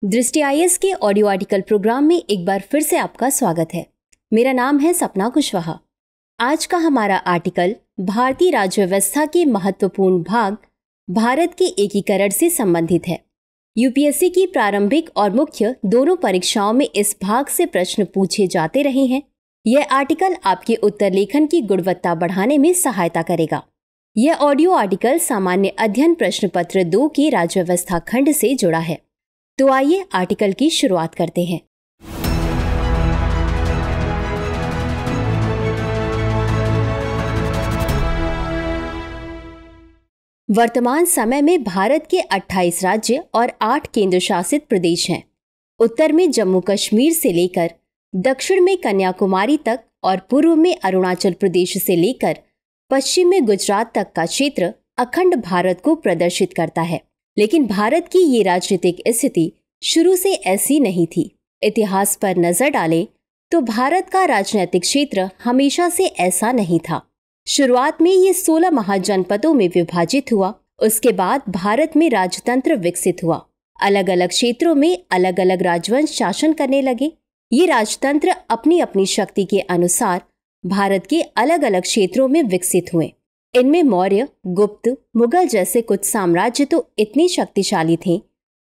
दृष्टि आईएएस के audio article programme में एक बार फिर से आपका स्वागत है। मेरा नाम है सपना कुशवाहा। आज का हमारा आर्टिकल भारतीय राज्य व्यवस्था के महत्वपूर्ण भाग भारत के एकीकरण से संबंधित है। यूपीएससी की प्रारंभिक और मुख्य दोनों परीक्षाओं में इस भाग से प्रश्न पूछे जाते रहे हैं। यह आर्टिकल आपके उत्तर लेखन की गुणवत्ता बढ़ाने में सहायता करेगा। यह ऑडियो आर्टिकल सामान्य अध्ययन प्रश्न पत्र 2 के राज्य व्यवस्था खंड से जुड़ा है। तो आइए आर्टिकल की शुरुआत करते हैं। वर्तमान समय में भारत के 28 राज्य और 8 केंद्र शासित प्रदेश हैं। उत्तर में जम्मू कश्मीर से लेकर दक्षिण में कन्याकुमारी तक और पूर्व में अरुणाचल प्रदेश से लेकर पश्चिम में गुजरात तक का क्षेत्र अखंड भारत को प्रदर्शित करता है। लेकिन भारत की ये राजनीतिक स्थिति शुरू से ऐसी नहीं थी। इतिहास पर नजर डालें तो भारत का राजनीतिक क्षेत्र हमेशा से ऐसा नहीं था। शुरुआत में ये 16 महाजनपदों में विभाजित हुआ। उसके बाद भारत में राजतंत्र विकसित हुआ। अलग अलग क्षेत्रों में अलग अलग राजवंश शासन करने लगे। ये राजतंत्र अपनी अपनी शक्ति के अनुसार भारत के अलग अलग क्षेत्रों में विकसित हुए। इनमें मौर्य, गुप्त, मुगल जैसे कुछ साम्राज्य तो इतने शक्तिशाली थे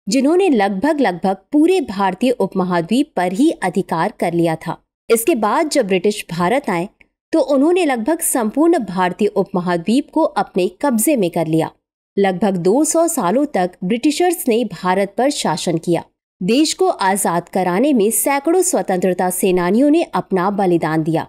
जिन्होंने लगभग पूरे भारतीय उपमहाद्वीप पर ही अधिकार कर लिया था। इसके बाद जब ब्रिटिश भारत आए तो उन्होंने लगभग संपूर्ण भारतीय उपमहाद्वीप को अपने कब्जे में कर लिया। लगभग 200 सालों तक ब्रिटिशर्स ने भारत पर शासन किया। देश को आजाद कराने में सैकड़ों स्वतंत्रता सेनानियों ने अपना बलिदान दिया।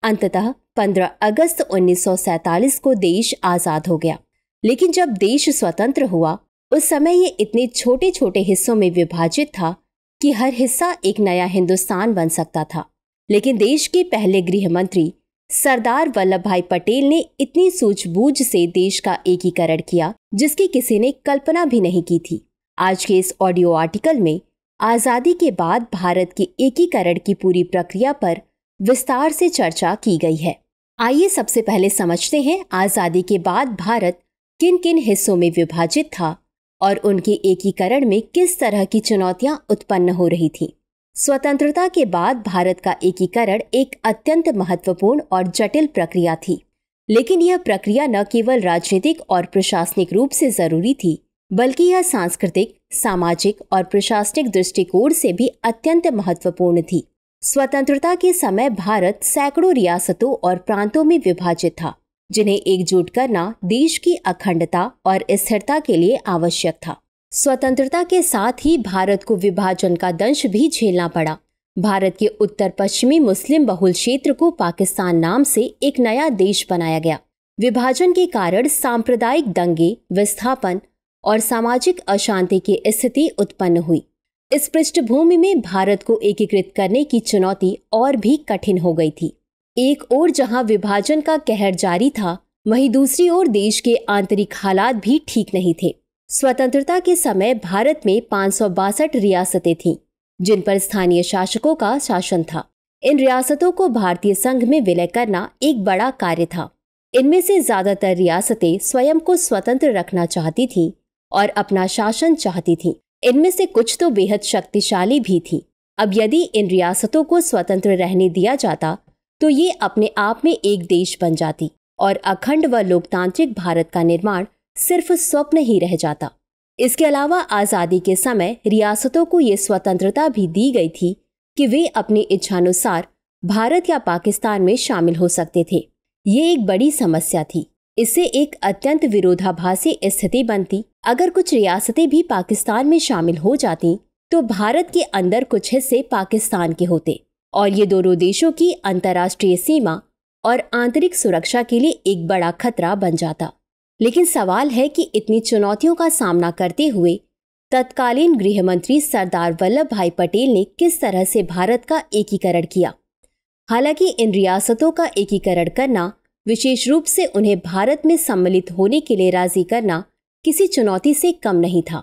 अंततः 15 अगस्त 1947 को देश आजाद हो गया। लेकिन जब देश स्वतंत्र हुआ उस समय ये इतने छोटे छोटे हिस्सों में विभाजित था कि हर हिस्सा एक नया हिंदुस्तान बन सकता था। लेकिन देश के पहले गृह मंत्री सरदार वल्लभ भाई पटेल ने इतनी सूझबूझ से देश का एकीकरण किया जिसकी किसी ने कल्पना भी नहीं की थी। आज के इस ऑडियो आर्टिकल में आजादी के बाद भारत के एकीकरण की पूरी प्रक्रिया पर विस्तार से चर्चा की गई है। आइए सबसे पहले समझते हैं आजादी के बाद भारत किन किन हिस्सों में विभाजित था और उनके एकीकरण में किस तरह की चुनौतियां उत्पन्न हो रही थीं। स्वतंत्रता के बाद भारत का एकीकरण एक अत्यंत महत्वपूर्ण और जटिल प्रक्रिया थी। लेकिन यह प्रक्रिया न केवल राजनीतिक और प्रशासनिक रूप से जरूरी थी बल्कि यह सांस्कृतिक, सामाजिक और प्रशासनिक दृष्टिकोण से भी अत्यंत महत्वपूर्ण थी। स्वतंत्रता के समय भारत सैकड़ों रियासतों और प्रांतों में विभाजित था जिन्हें एकजुट करना देश की अखंडता और स्थिरता के लिए आवश्यक था। स्वतंत्रता के साथ ही भारत को विभाजन का दंश भी झेलना पड़ा। भारत के उत्तर पश्चिमी मुस्लिम बहुल क्षेत्र को पाकिस्तान नाम से एक नया देश बनाया गया। विभाजन के कारण सांप्रदायिक दंगे, विस्थापन और सामाजिक अशांति की स्थिति उत्पन्न हुई। इस पृष्ठभूमि में भारत को एकीकृत करने की चुनौती और भी कठिन हो गई थी। एक ओर जहां विभाजन का कहर जारी था, वहीं दूसरी ओर देश के आंतरिक हालात भी ठीक नहीं थे। स्वतंत्रता के समय भारत में 562 रियासतें थीं, जिन पर स्थानीय शासकों का शासन था। इन रियासतों को भारतीय संघ में विलय करना एक बड़ा कार्य था। इनमें से ज्यादातर रियासतें स्वयं को स्वतंत्र रखना चाहती थीं और अपना शासन चाहती थीं। इनमें से कुछ तो बेहद शक्तिशाली भी थीं। अब यदि इन रियासतों को स्वतंत्र रहने दिया जाता तो ये अपने आप में एक देश बन जाती और अखंड व लोकतांत्रिक भारत का निर्माण सिर्फ स्वप्न ही रह जाता। इसके अलावा आजादी के समय रियासतों को ये स्वतंत्रता भी दी गई थी कि वे अपनी इच्छानुसार भारत या पाकिस्तान में शामिल हो सकते थे। ये एक बड़ी समस्या थी। इससे एक अत्यंत विरोधाभासी स्थिति बनती। अगर कुछ रियासतें भी पाकिस्तान में शामिल हो जाती तो भारत के अंदर कुछ हिस्से पाकिस्तान के होते और ये दोनों देशों की अंतर्राष्ट्रीय सीमा और आंतरिक सुरक्षा के लिए एक बड़ा खतरा बन जाता। लेकिन सवाल है कि इतनी चुनौतियों का सामना करते हुए तत्कालीन गृह मंत्री सरदार वल्लभ भाई पटेल ने किस तरह से भारत का एकीकरण किया। हालांकि इन रियासतों का एकीकरण करना, विशेष रूप से उन्हें भारत में सम्मिलित होने के लिए राजी करना, किसी चुनौती से कम नहीं था।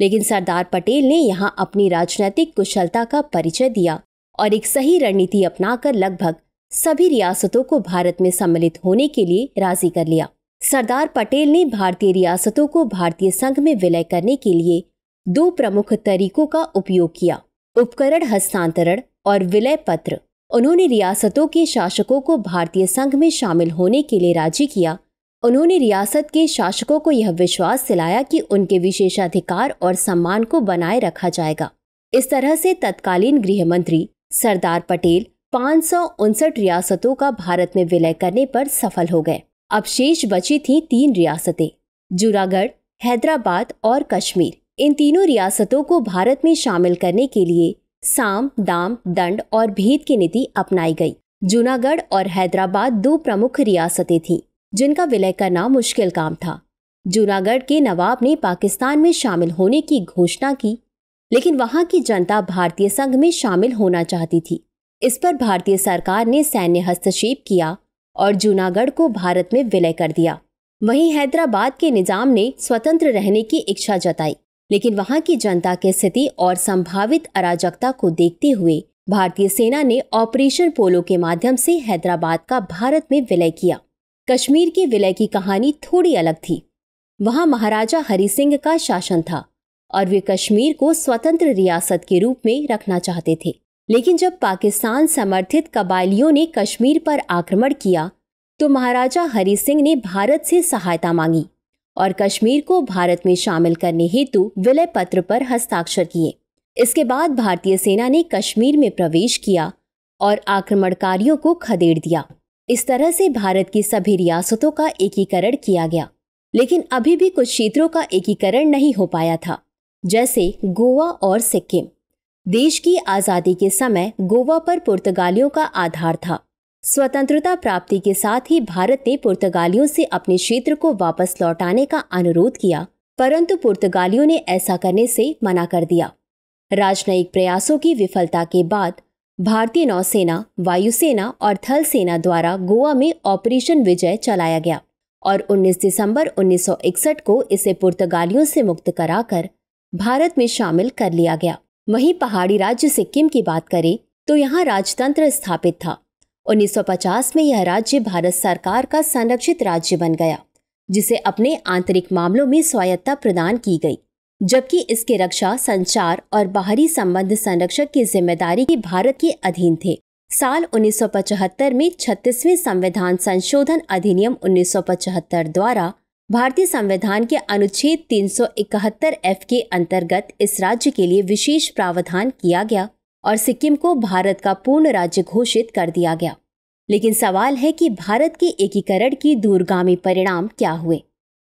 लेकिन सरदार पटेल ने यहाँ अपनी राजनीतिक कुशलता का परिचय दिया और एक सही रणनीति अपनाकर लगभग सभी रियासतों को भारत में सम्मिलित होने के लिए राजी कर लिया। सरदार पटेल ने भारतीय रियासतों को भारतीय संघ में विलय करने के लिए दो प्रमुख तरीकों का उपयोग किया, उपकरण हस्तांतरण और विलय पत्र। उन्होंने रियासतों के शासकों को भारतीय संघ में शामिल होने के लिए राजी किया। उन्होंने रियासत के शासकों को यह विश्वास दिलाया कि उनके विशेषाधिकार और सम्मान को बनाए रखा जाएगा। इस तरह से तत्कालीन गृह मंत्री सरदार पटेल 559 रियासतों का भारत में विलय करने पर सफल हो गए। अब शेष बची थी 3 रियासतें, जूनागढ़, हैदराबाद और कश्मीर। इन तीनों रियासतों को भारत में शामिल करने के लिए साम, दाम, दंड और भेद की नीति अपनाई गई। जूनागढ़ और हैदराबाद 2 प्रमुख रियासतें थीं, जिनका विलय करना मुश्किल काम था। जूनागढ़ के नवाब ने पाकिस्तान में शामिल होने की घोषणा की, लेकिन वहां की जनता भारतीय संघ में शामिल होना चाहती थी। इस पर भारतीय सरकार ने सैन्य हस्तक्षेप किया और जूनागढ़ को भारत में विलय कर दिया। वहीं हैदराबाद के निजाम ने स्वतंत्र रहने की इच्छा जताई, लेकिन वहां की जनता की स्थिति और संभावित अराजकता को देखते हुए भारतीय सेना ने ऑपरेशन पोलो के माध्यम से हैदराबाद का भारत में विलय किया। कश्मीर के विलय की कहानी थोड़ी अलग थी। वहां महाराजा हरि सिंह का शासन था और वे कश्मीर को स्वतंत्र रियासत के रूप में रखना चाहते थे। लेकिन जब पाकिस्तान समर्थित कबायलियों ने कश्मीर पर आक्रमण किया तो महाराजा हरि सिंह ने भारत से सहायता मांगी और कश्मीर को भारत में शामिल करने हेतु विलय पत्र पर हस्ताक्षर किए। इसके बाद भारतीय सेना ने कश्मीर में प्रवेश किया और आक्रमणकारियों को खदेड़ दिया। इस तरह से भारत की सभी रियासतों का एकीकरण किया गया, लेकिन अभी भी कुछ क्षेत्रों का एकीकरण नहीं हो पाया था, जैसे गोवा और सिक्किम। देश की आजादी के समय गोवा पर पुर्तगालियों का आधार था। स्वतंत्रता प्राप्ति के साथ ही भारत ने पुर्तगालियों से अपने क्षेत्र को वापस लौटाने का अनुरोध किया, परंतु पुर्तगालियों ने ऐसा करने से मना कर दिया। राजनयिक प्रयासों की विफलता के बाद भारतीय नौसेना, वायुसेना और थल सेना द्वारा गोवा में ऑपरेशन विजय चलाया गया और 19 दिसंबर 1961 को इसे पुर्तगालियों से मुक्त कराकर भारत में शामिल कर लिया गया। वहीं पहाड़ी राज्य सिक्किम की बात करें तो यहाँ राजतंत्र स्थापित था। 1950 में यह राज्य भारत सरकार का संरक्षित राज्य बन गया, जिसे अपने आंतरिक मामलों में स्वायत्तता प्रदान की गई, जबकि इसके रक्षा, संचार और बाहरी संबंध संरक्षक की जिम्मेदारी की भारत के अधीन थे। साल 1975 में 36वें संविधान संशोधन अधिनियम 1975 द्वारा भारतीय संविधान के अनुच्छेद 371F के अंतर्गत इस राज्य के लिए विशेष प्रावधान किया गया और सिक्किम को भारत का पूर्ण राज्य घोषित कर दिया गया। लेकिन सवाल है कि भारत के एकीकरण की दूरगामी परिणाम क्या हुए।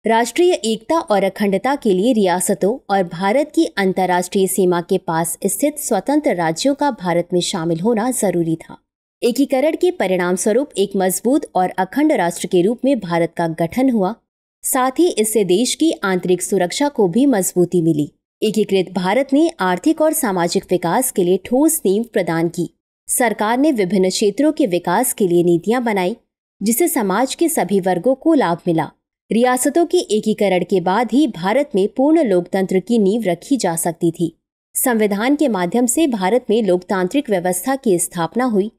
राष्ट्रीय एकता और अखंडता के लिए रियासतों और भारत की अंतर्राष्ट्रीय सीमा के पास स्थित स्वतंत्र राज्यों का भारत में शामिल होना जरूरी था। एकीकरण के परिणाम स्वरूप एक मजबूत और अखंड राष्ट्र के रूप में भारत का गठन हुआ। साथ ही इससे देश की आंतरिक सुरक्षा को भी मजबूती मिली। एकीकृत भारत ने आर्थिक और सामाजिक विकास के लिए ठोस नींव प्रदान की। सरकार ने विभिन्न क्षेत्रों के विकास के लिए नीतियां बनाई, जिससे समाज के सभी वर्गों को लाभ मिला। रियासतों के एकीकरण के बाद ही भारत में पूर्ण लोकतंत्र की नींव रखी जा सकती थी। संविधान के माध्यम से भारत में लोकतांत्रिक व्यवस्था की स्थापना हुई,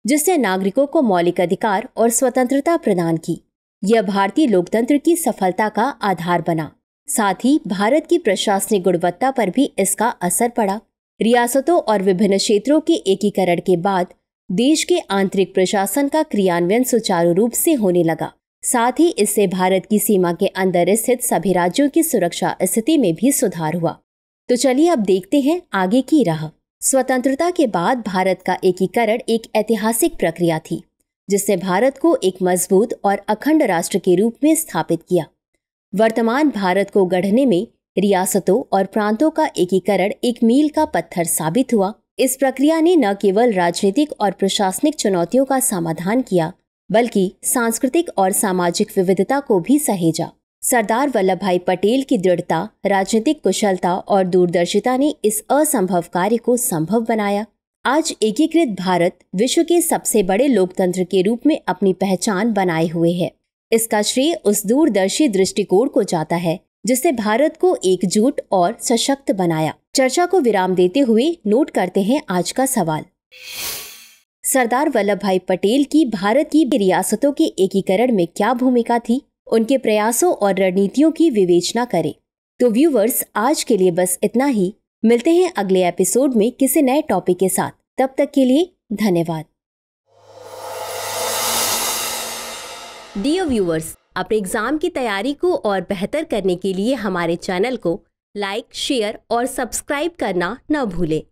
जिससे नागरिकों को मौलिक अधिकार और स्वतंत्रता प्रदान की। यह भारतीय लोकतंत्र की सफलता का आधार बना। साथ ही भारत की प्रशासनिक गुणवत्ता पर भी इसका असर पड़ा। रियासतों और विभिन्न क्षेत्रों के एकीकरण के बाद देश के आंतरिक प्रशासन का क्रियान्वयन सुचारू रूप से होने लगा। साथ ही इससे भारत की सीमा के अंदर स्थित सभी राज्यों की सुरक्षा स्थिति में भी सुधार हुआ। तो चलिए अब देखते हैं आगे की राह। स्वतंत्रता के बाद भारत का एकीकरण एक ऐतिहासिक प्रक्रिया थी, जिसने भारत को एक मजबूत और अखंड राष्ट्र के रूप में स्थापित किया। वर्तमान भारत को गढ़ने में रियासतों और प्रांतों का एकीकरण एक मील का पत्थर साबित हुआ। इस प्रक्रिया ने न केवल राजनीतिक और प्रशासनिक चुनौतियों का समाधान किया, बल्कि सांस्कृतिक और सामाजिक विविधता को भी सहेजा। सरदार वल्लभ भाई पटेल की दृढ़ता, राजनीतिक कुशलता और दूरदर्शिता ने इस असंभव कार्य को संभव बनाया। आज एकीकृत भारत विश्व के सबसे बड़े लोकतंत्र के रूप में अपनी पहचान बनाए हुए है। इसका श्रेय उस दूरदर्शी दृष्टिकोण को जाता है जिसने भारत को एकजुट और सशक्त बनाया। चर्चा को विराम देते हुए नोट करते हैं आज का सवाल। सरदार वल्लभ भाई पटेल की भारत की रियासतों के एकीकरण में क्या भूमिका थी? उनके प्रयासों और रणनीतियों की विवेचना करें। तो व्यूवर्स, आज के लिए बस इतना ही। मिलते हैं अगले एपिसोड में किसी नए टॉपिक के साथ। तब तक के लिए धन्यवाद। डियर व्यूअर्स, अपने एग्जाम की तैयारी को और बेहतर करने के लिए हमारे चैनल को लाइक, शेयर और सब्सक्राइब करना न भूलें।